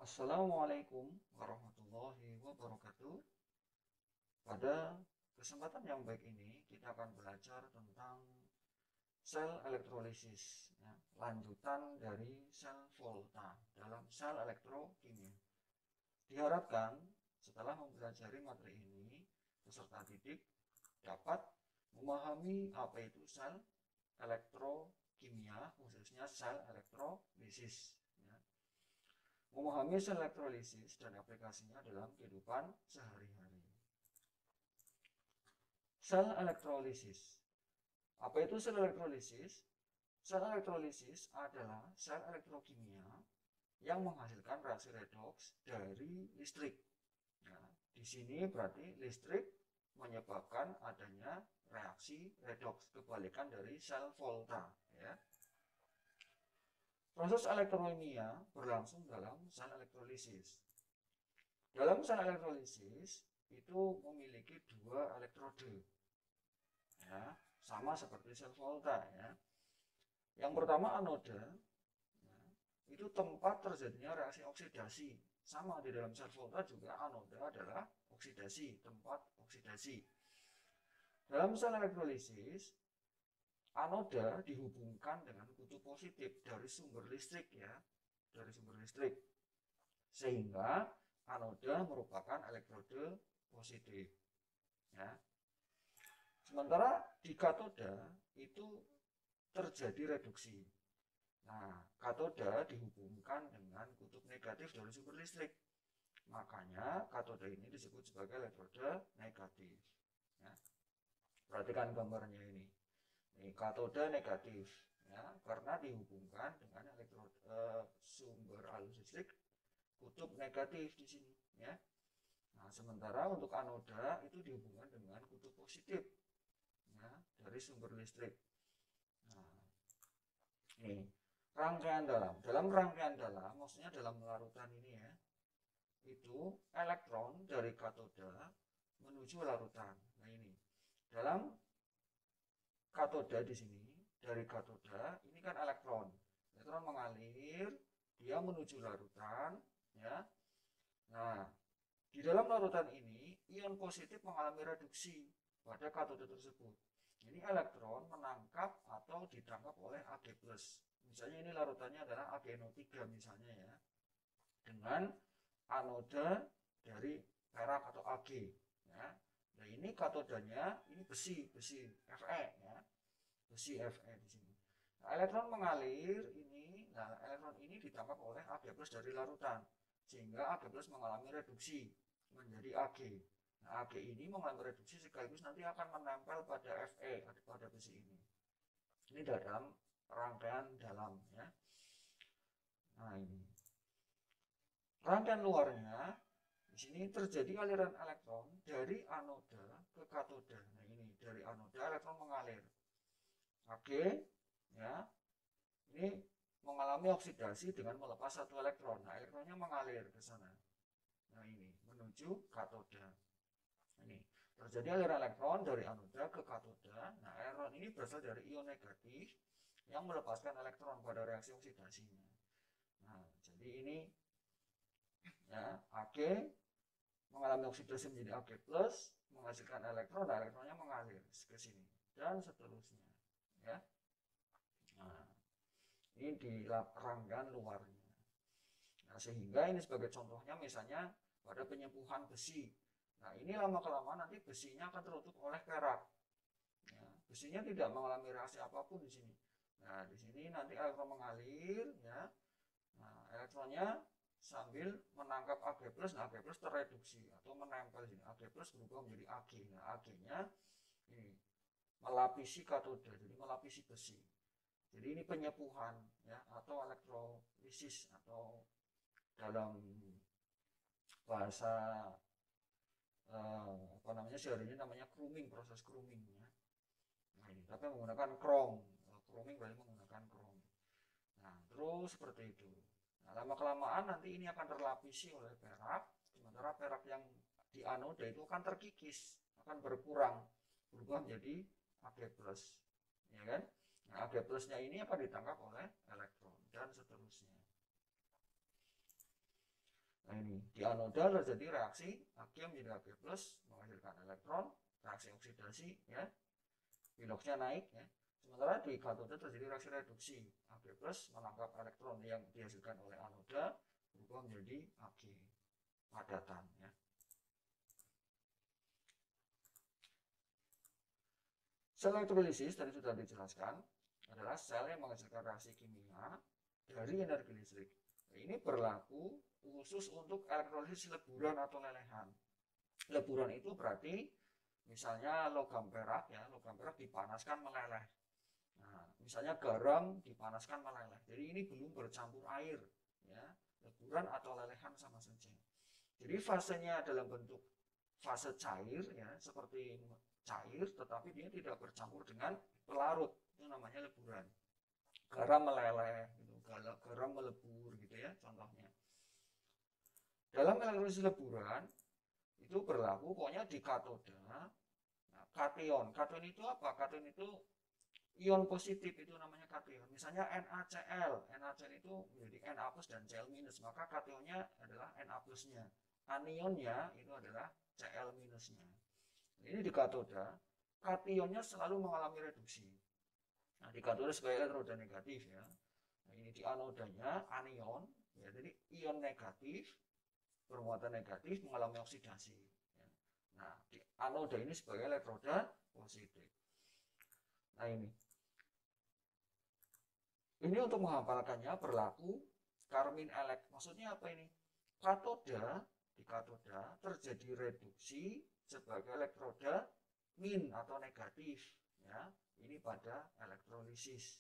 Assalamualaikum warahmatullahi wabarakatuh. Pada kesempatan yang baik ini, kita akan belajar tentang sel elektrolisis, ya, lanjutan dari sel Volta dalam sel elektrokimia. Diharapkan setelah mempelajari materi ini, peserta didik dapat memahami apa itu sel elektrokimia, khususnya sel elektrolisis. Memahami sel elektrolisis dan aplikasinya dalam kehidupan sehari-hari. Sel elektrolisis. Apa itu sel elektrolisis? Sel elektrolisis adalah sel elektrokimia yang menghasilkan reaksi redoks dari listrik. Nah, di sini berarti listrik menyebabkan adanya reaksi redoks, kebalikan dari sel Volta, ya. Proses elektrokimia berlangsung dalam sel elektrolisis. Dalam sel elektrolisis itu memiliki dua elektrode, ya, sama seperti sel Volta, ya. Yang pertama anoda, ya, itu tempat terjadinya reaksi oksidasi. Sama di dalam sel Volta juga anoda adalah oksidasi, tempat oksidasi. Dalam sel elektrolisis, anoda dihubungkan dengan kutub positif dari sumber listrik, ya, dari sumber listrik, sehingga anoda merupakan elektrode positif, ya. Sementara di katoda itu terjadi reduksi. Nah, katoda dihubungkan dengan kutub negatif dari sumber listrik, makanya katoda ini disebut sebagai elektrode negatif, ya. Perhatikan gambarnya ini. Ini katoda negatif, ya, karena dihubungkan dengan sumber arus listrik kutub negatif di sini, ya. Nah, sementara untuk anoda itu dihubungkan dengan kutub positif, ya, dari sumber listrik. Nah, ini rangkaian dalam. Dalam rangkaian dalam, maksudnya dalam larutan ini, ya, itu elektron dari katoda menuju larutan. Nah, ini dalam katoda di sini, dari katoda ini kan elektron mengalir, dia menuju larutan, ya. Nah, di dalam larutan ini ion positif mengalami reduksi pada katoda tersebut. Ini elektron menangkap atau ditangkap oleh Ag+. Misalnya ini larutannya adalah AgNO3 misalnya, ya, dengan anoda dari perak atau Ag, ya. Nah, ini katodanya ini besi Fe, ya. Besi Fe di sini. Nah, elektron mengalir ini, nah elektron ini ditangkap oleh Ag+ dari larutan, sehingga Ag+ mengalami reduksi menjadi Ag. Nah, Ag ini mengalami reduksi sekaligus nanti akan menempel pada Fe, pada besi ini. Ini dalam rangkaian dalam, ya. Nah, ini rangkaian luarnya. Di sini terjadi aliran elektron dari anoda ke katoda. Nah, ini dari anoda elektron mengalir. Oke, ya. Ini mengalami oksidasi dengan melepas satu elektron. Nah, elektronnya mengalir ke sana. Nah, ini menuju katoda. Ini terjadi aliran elektron dari anoda ke katoda. Nah, elektron ini berasal dari ion negatif yang melepaskan elektron pada reaksi oksidasinya. Nah, jadi ini, ya, Ag mengalami oksidasi menjadi Ag+, menghasilkan elektron, dan elektronnya mengalir ke sini dan seterusnya, ya. Nah, ini di rangkaian luarnya. Nah, sehingga ini sebagai contohnya misalnya pada penyempuhan besi. Nah, ini lama-kelamaan nanti besinya akan tertutup oleh perak, ya. Besinya tidak mengalami reaksi apapun di sini. Nah, di sini nanti elektron mengalir, ya. Nah, elektronnya sambil menangkap Ag+, nah Ag+ terreduksi atau menempel di sini. Ag+ berubah menjadi Ag. Nah, Ag-nya ini melapisi katoda, jadi melapisi besi. Jadi ini penyepuhan, ya, atau elektrolisis, atau dalam bahasa apa namanya sehari-hari namanya chroming, proses chroming, ya. Nah, ini tapi menggunakan krom. Chroming berarti menggunakan krom. Nah, terus seperti itu. Nah, lama kelamaan nanti ini akan terlapisi oleh perak, sementara perak yang di anoda itu akan terkikis, akan berkurang, berubah menjadi Ag+, ya kan? Nah, Ag+-nya ini akan ditangkap oleh elektron dan seterusnya. ini di anoda terjadi reaksi Ag menjadi Ag+, menghasilkan elektron, reaksi oksidasi ya, piloksnya naik ya. Sementara di katoda terjadi reaksi reduksi, Ag+ menangkap elektron yang dihasilkan oleh anoda berubah menjadi Ag padatan ya. Sel elektrolisis tadi sudah dijelaskan adalah sel yang menghasilkan reaksi kimia dari energi listrik. Ini berlaku khusus untuk elektrolisis leburan atau lelehan. Leburan itu berarti misalnya logam perak ya, logam perak dipanaskan meleleh. Nah, misalnya garam dipanaskan meleleh. Jadi ini belum bercampur air ya. Leburan atau lelehan sama saja. Jadi fasenya dalam bentuk fase cair ya, seperti cair tetapi dia tidak bercampur dengan pelarut. Itu namanya leburan. Garam meleleh gitu, garam melebur gitu ya contohnya. Dalam elektrolisis leburan itu berlaku pokoknya di katoda. Nah, kation itu apa? Kation itu ion positif, itu namanya kation. Misalnya NaCl itu menjadi Na plus dan Cl minus, maka kationnya adalah Na plusnya. Anionnya itu adalah Cl minusnya. Ini di katoda, kationnya selalu mengalami reduksi. Nah, di katoda sebagai elektroda negatif ya. Nah, ini di anodanya anion, ya, jadi ion negatif bermuatan negatif mengalami oksidasi. Ya. Nah, di anoda ini sebagai elektroda positif. Nah, ini untuk menghafalkannya berlaku Karmin-Elek. Maksudnya apa ini? Katoda, di katoda terjadi reduksi sebagai elektroda min atau negatif ya. Ini pada elektrolisis.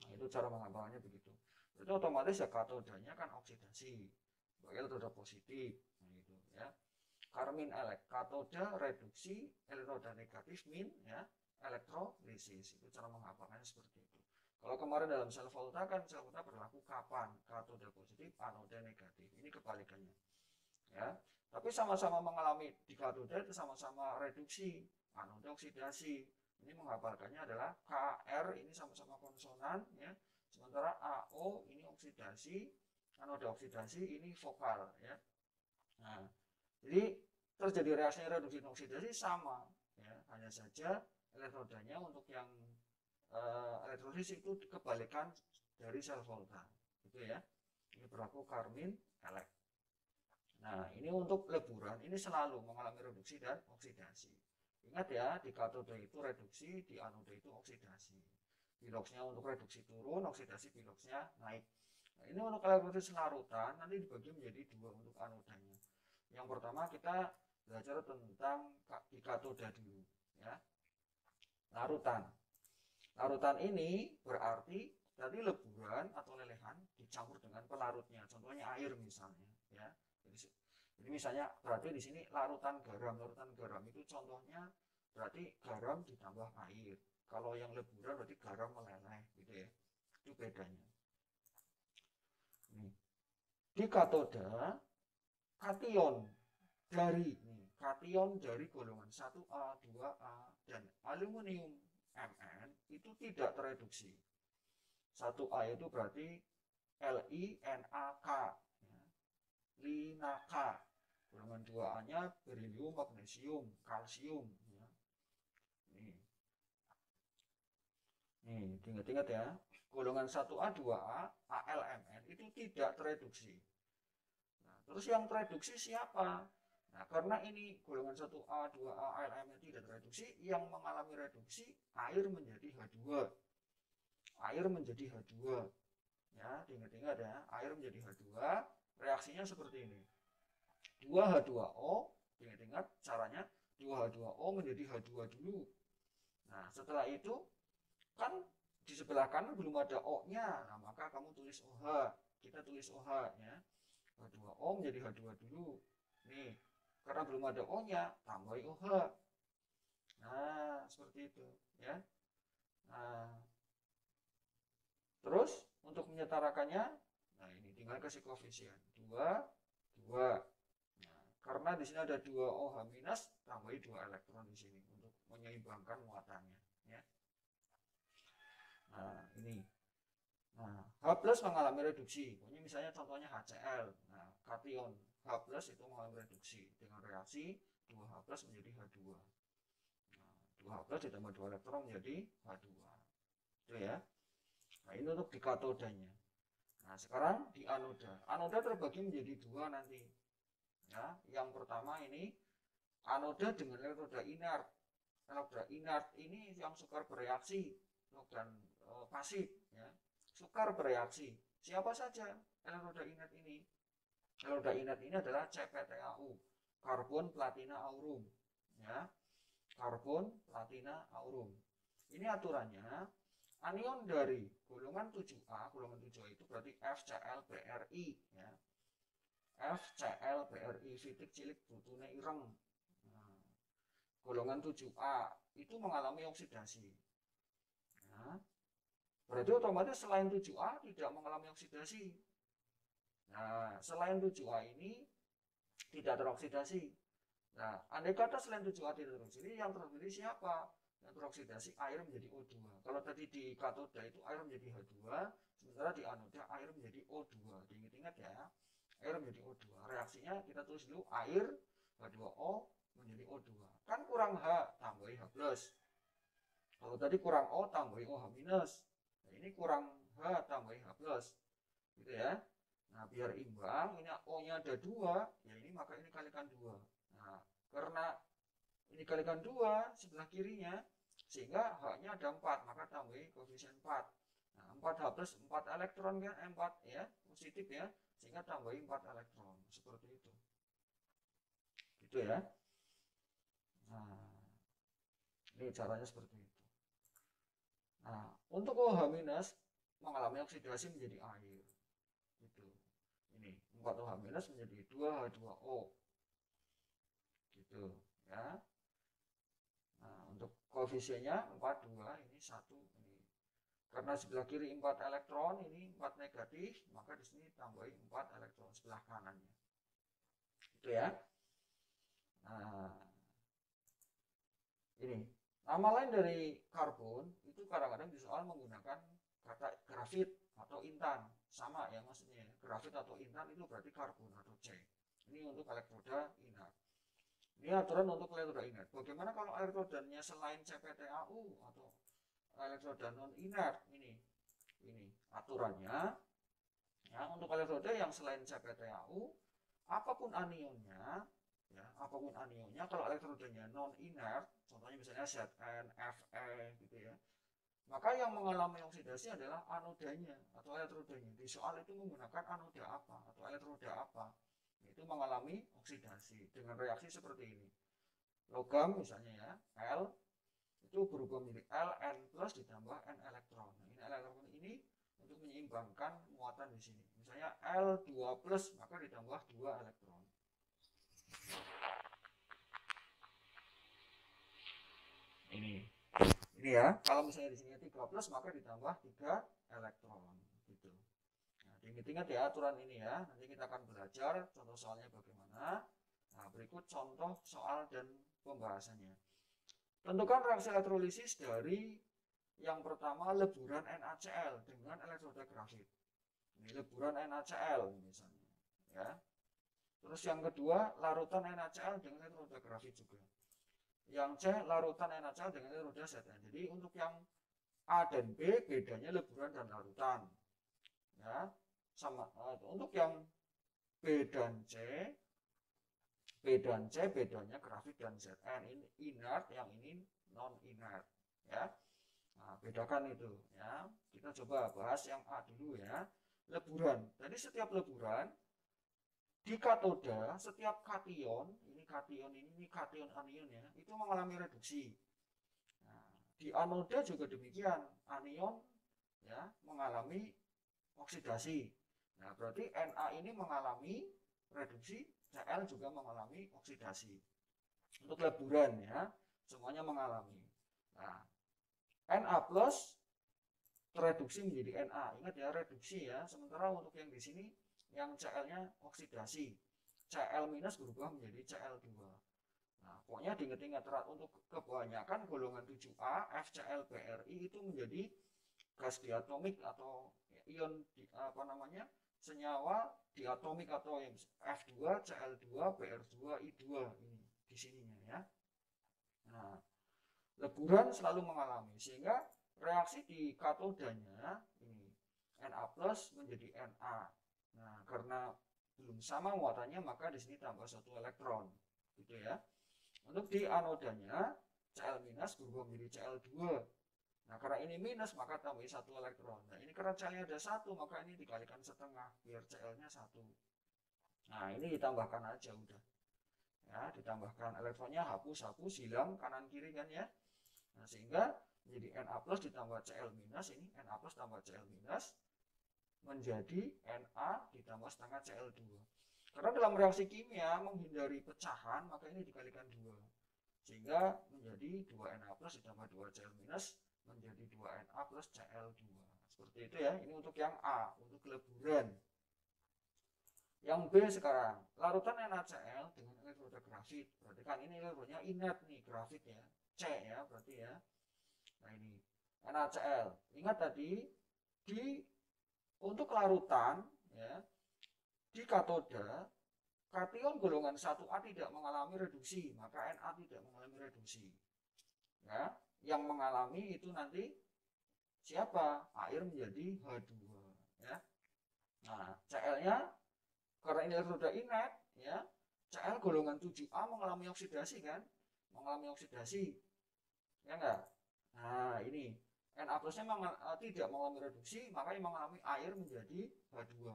Nah, itu cara menghafalnya begitu. Itu otomatis ya katodanya kan oksidasi sebagai elektroda positif. Nah, itu ya. Karmin-Elek, katoda reduksi elektroda negatif min ya, elektrolisis. Itu cara menghafalkannya seperti itu. Kalau kemarin dalam sel volta kan sel volta berlaku kapan? Katoda positif, anoda negatif. Ini kebalikannya. Ya. Tapi sama-sama mengalami di katoda itu sama-sama reduksi, anoda oksidasi. Ini menghafalkannya adalah Kr ini sama-sama konsonan ya. Sementara AO ini oksidasi, anoda oksidasi ini vokal ya. Nah, jadi terjadi reaksi reduksi dan oksidasi sama ya. Hanya saja elektrodanya untuk yang elektrolisis itu kebalikan dari sel volta gitu ya. Ini berlaku Karmin-Elek. Nah, ini untuk leburan ini selalu mengalami reduksi dan oksidasi. Ingat ya, di katoda itu reduksi, di anoda itu oksidasi. Piloksnya untuk reduksi turun, oksidasi piloksnya naik. Nah, ini untuk elektrolisis larutan nanti dibagi menjadi dua untuk anodanya. Yang pertama kita belajar tentang di katoda dulu ya. Larutan. Larutan ini berarti tadi leburan atau lelehan dicampur dengan pelarutnya, contohnya air misalnya ya. Jadi misalnya berarti di sini larutan garam itu contohnya berarti garam ditambah air. Kalau yang leburan berarti garam meleleh gitu ya. Itu bedanya. Di katoda kation dari golongan 1A, 2A dan aluminium Mn itu tidak tereduksi. 1A itu berarti LiNaK ya. LiNaK. Golongan 2A-nya berilium, magnesium, kalsium ya. Nih, ingat-ingat ya. Golongan 1A, 2A, AlMn itu tidak tereduksi. Nah, terus yang tereduksi siapa? Nah, karena ini golongan 1A, 2A, AlMn tidak tereduksi, yang mengalami reduksi air menjadi H2. Air menjadi H2. Ya, ingat-ingat ya, air menjadi H2, reaksinya seperti ini. 2H2O, ingat-ingat caranya, 2H2O menjadi H2 dulu. Nah, setelah itu kan di sebelah kanan belum ada O-nya. Nah, maka kamu tulis OH. Kita tulis OH ya. H2O menjadi H2 dulu. Nih, karena belum ada O-nya, tambahi OH. Nah, seperti itu ya. Nah, terus untuk menyetarakannya, nah ini tinggal kasih koefisien 2, 2. Nah, karena di sini ada 2 OH minus, tambahi 2 elektron di sini untuk menyeimbangkan muatannya ya. Nah, ini Nah, H plus mengalami reduksi. Ini misalnya contohnya HCl. Nah, kation H plus itu mengalami reduksi dengan reaksi 2H plus menjadi H2. Nah, 2H plus ditambah 2 elektron menjadi H2. Itu ya. Nah, ini untuk di katodanya. Nah, sekarang di anoda. Anoda terbagi menjadi dua nanti. Ya, yang pertama ini anoda dengan elektroda inert. Elektroda inert ini yang sukar bereaksi dan pasif ya. Sukar bereaksi. Siapa saja elektroda inert ini? Elektroda inert ini adalah CpTaU, karbon platina aurum. Ya, karbon platina aurum. Ini aturannya, anion dari golongan 7A, golongan 7A itu berarti FClBrI ya. FClBrI fitik cilik butune ireng. Nah, golongan 7A itu mengalami oksidasi. Nah, berarti otomatis selain 7A tidak mengalami oksidasi. Nah, selain 7A ini tidak teroksidasi. Nah, andai kata selain 7A tidak teroksidasi, yang terpilih siapa? Yang teroksidasi air menjadi O2. Kalau tadi di katoda itu air menjadi H2, sementara di anoda air menjadi O2. Diingat-ingat ya, air menjadi O2. Reaksinya kita tulis dulu, air H2O menjadi O2. Kan kurang H, tambahi H+. Kalau tadi kurang O, tambahi OH-. Nah, ini kurang H, tambahi H+. Gitu ya. Nah, biar imbang, ini O-nya ada 2, ya ini maka ini kalikan 2. Nah, karena ini kalikan 2 sebelah kirinya, sehingga H-nya ada 4, maka tambahi koefisien 4. Nah, 4H plus 4 elektron kan, 4 ya, positif ya, sehingga tambahi 4 elektron, seperti itu. Gitu ya. Nah, ini caranya seperti itu. Nah, untuk OH minus mengalami oksidasi menjadi air. Gitu. Ini 4OH minus menjadi 2H2O. Gitu ya. Nah, untuk koefisiennya 4, 2, ini 1 ini. Karena sebelah kiri 4 elektron, ini 4 negatif, maka di sini tambahi 4 elektron sebelah kanannya. Gitu ya. Nah, ini nama lain dari karbon itu kadang-kadang di soal menggunakan kata grafit atau intan. Sama ya maksudnya. Grafit atau intan itu berarti karbon atau C. Ini untuk elektroda inert. Ini aturan untuk elektroda inert. Bagaimana kalau elektrodanya selain CpTaU atau elektroda non inert? Ini aturannya ya, untuk elektroda yang selain CpTaU, apapun anionnya ya, apapun anionnya, kalau elektrodanya non inert, contohnya misalnya Zn, Fe gitu ya, maka yang mengalami oksidasi adalah anodanya atau elektrodanya. Di soal itu menggunakan anoda apa atau elektroda apa, itu mengalami oksidasi dengan reaksi seperti ini. Logam misalnya ya, L itu berubah menjadi Ln plus ditambah N elektron. Nah, ini elektron ini untuk menyeimbangkan muatan di sini. Misalnya L2 plus maka ditambah 2 elektron. Ini ya, kalau misalnya di sini 3 plus maka ditambah 3 elektron gitu. Nah, diingat-ingat ya aturan ini ya. Nanti kita akan belajar contoh soalnya bagaimana. Nah, berikut contoh soal dan pembahasannya. Tentukan reaksi elektrolisis dari yang pertama leburan NaCl dengan elektroda grafit. Ini leburan NaCl misalnya ya. Terus yang kedua larutan NaCl dengan elektroda grafit juga. Yang C larutan NaCl dengan elektroda Zn. Jadi untuk yang A dan B bedanya leburan dan larutan. Ya. Sama untuk yang B dan C bedanya grafit dan Zn. Ini inert, yang ini non inert ya. Nah, bedakan itu ya. Kita coba bahas yang A dulu ya. Leburan. Jadi setiap leburan di katoda, setiap kation, ini kation anion ya, itu mengalami reduksi. Nah, di anoda juga demikian, anion ya mengalami oksidasi. Nah, berarti Na ini mengalami reduksi, Cl juga mengalami oksidasi. Untuk leburan ya, semuanya mengalami. Nah, Na plus tereduksi menjadi Na. Ingat ya, reduksi ya. Sementara untuk yang di sini yang Cl-nya oksidasi. Cl minus berubah menjadi Cl2. Nah, pokoknya diingat-ingat untuk kebanyakan golongan 7A FClBrI itu menjadi gas diatomik atau ion senyawa diatomik atau yang F2, Cl2, Br2, I2 ini di sininya ya. Nah, leburan selalu mengalami, sehingga reaksi di katodanya ini Na plus menjadi Na. Nah, karena belum sama muatannya maka di sini tambah 1 elektron gitu ya. Untuk di anodanya Cl minus berubah menjadi Cl2. Nah, karena ini minus maka tambah 1 elektron. Nah, ini karena Cl-nya ada 1 maka ini dikalikan setengah biar Cl-nya 1. Nah, ini ditambahkan aja udah. Ya, ditambahkan elektronnya hapus hilang kanan kiri kan ya. Nah, sehingga menjadi Na plus ditambah Cl minus, ini Na plus tambah Cl minus menjadi Na ditambah setengah Cl2. Karena dalam reaksi kimia menghindari pecahan maka ini dikalikan 2. Sehingga menjadi 2Na plus ditambah 2 Cl minus menjadi 2Na plus Cl2. Seperti itu ya. Ini untuk yang A, untuk leburan. Yang B sekarang, larutan NaCl dengan elektroda grafit. Berarti kan ini elektronya inert nih, grafit ya. C ya, berarti ya. Nah, ini NaCl. Ingat tadi untuk larutan ya, di katoda kation golongan 1A tidak mengalami reduksi, maka Na tidak mengalami reduksi. Ya, yang mengalami itu nanti siapa? Air menjadi H2 ya. Nah, Cl-nya karena ini elektroda inert ya, Cl golongan 7A mengalami oksidasi kan? Mengalami oksidasi. Ya enggak? Nah, ini Na plusnya tidak mengalami reduksi, maka yang mengalami air menjadi H2.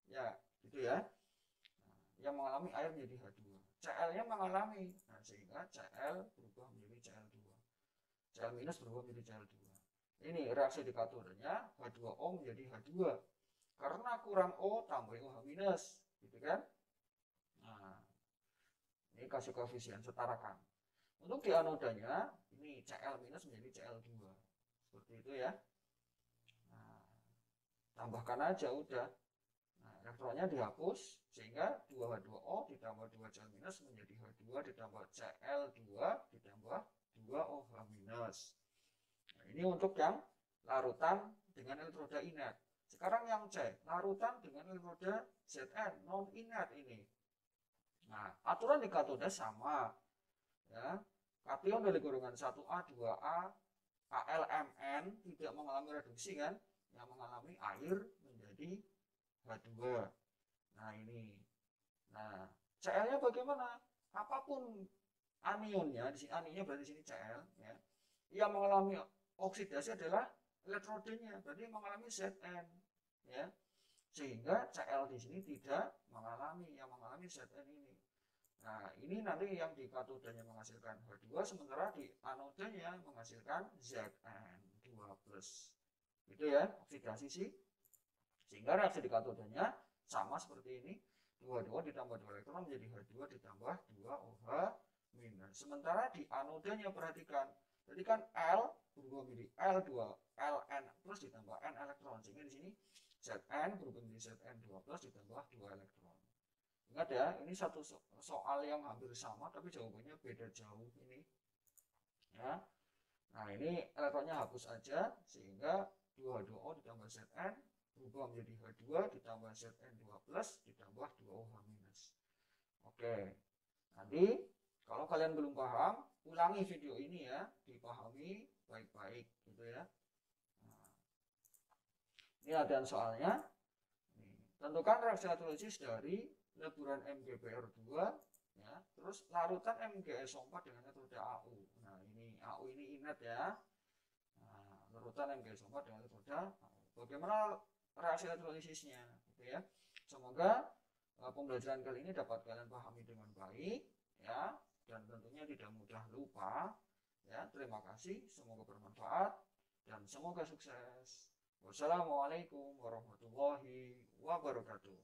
Ya, gitu ya. Nah, yang mengalami air menjadi H2. Cl-nya mengalami, nah, sehingga Cl berubah menjadi Cl2. Cl minus berubah menjadi Cl2. Ini reaksi di katodanya H2O menjadi H2. Karena kurang O tambah OH minus, gitu kan? Nah, ini kasih koefisien setarakan. Untuk di anodanya ini Cl minus menjadi Cl2. Seperti itu ya. Nah, tambahkan aja udah. Nah, elektronnya dihapus sehingga 2H2O ditambah 2Cl minus menjadi H2 ditambah Cl2 ditambah 2OH minus. Nah, ini untuk yang larutan dengan elektroda inert. Sekarang yang C, larutan dengan elektroda Zn non inert ini. Nah, aturan di katoda sama ya. Kation dari golongan 1A, 2A, KLMN tidak mengalami reduksi kan, yang mengalami air menjadi H2. Nah, ini. Nah, Cl-nya bagaimana? Apapun anionnya, di sini anionnya berarti di sini Cl ya. Yang mengalami oksidasi adalah elektrodenya, berarti mengalami Zn ya. Sehingga Cl di sini tidak mengalami, yang mengalami Zn ini. Nah, ini nanti yang di katodanya menghasilkan H2, sementara di anodanya menghasilkan Zn2+. Itu ya, oksidasi sih. Sehingga reaksi di katodanya sama seperti ini. 2H2 ditambah 2 elektron menjadi H2 ditambah 2OH minus. Sementara di anodanya perhatikan, jadi kan L berubah menjadi L2, Ln plus ditambah N elektron. Sehingga di sini Zn berubah menjadi Zn2 plus ditambah 2 elektron. Ingat ya, ini satu soal yang hampir sama tapi jawabannya beda jauh ini. Ya. Nah, ini elektronnya hapus aja sehingga 2H2O ditambah Zn berubah menjadi H2 ditambah Zn2 plus ditambah 2OH minus. Oke. Nanti kalau kalian belum paham, ulangi video ini ya, dipahami baik-baik gitu ya. Nah, ini latihan soalnya. Tentukan reaksi elektrolisis dari leburan MgBr2 ya, terus larutan MgSO4 dengan elektroda Au. Nah, ini Au ini inert ya. Nah, larutan MgSO4 dengan elektroda Au. Bagaimana reaksi elektrolisisnya gitu ya. Semoga pembelajaran kali ini dapat kalian pahami dengan baik ya, dan tentunya tidak mudah lupa ya. Terima kasih, semoga bermanfaat dan semoga sukses. Wassalamualaikum warahmatullahi wabarakatuh.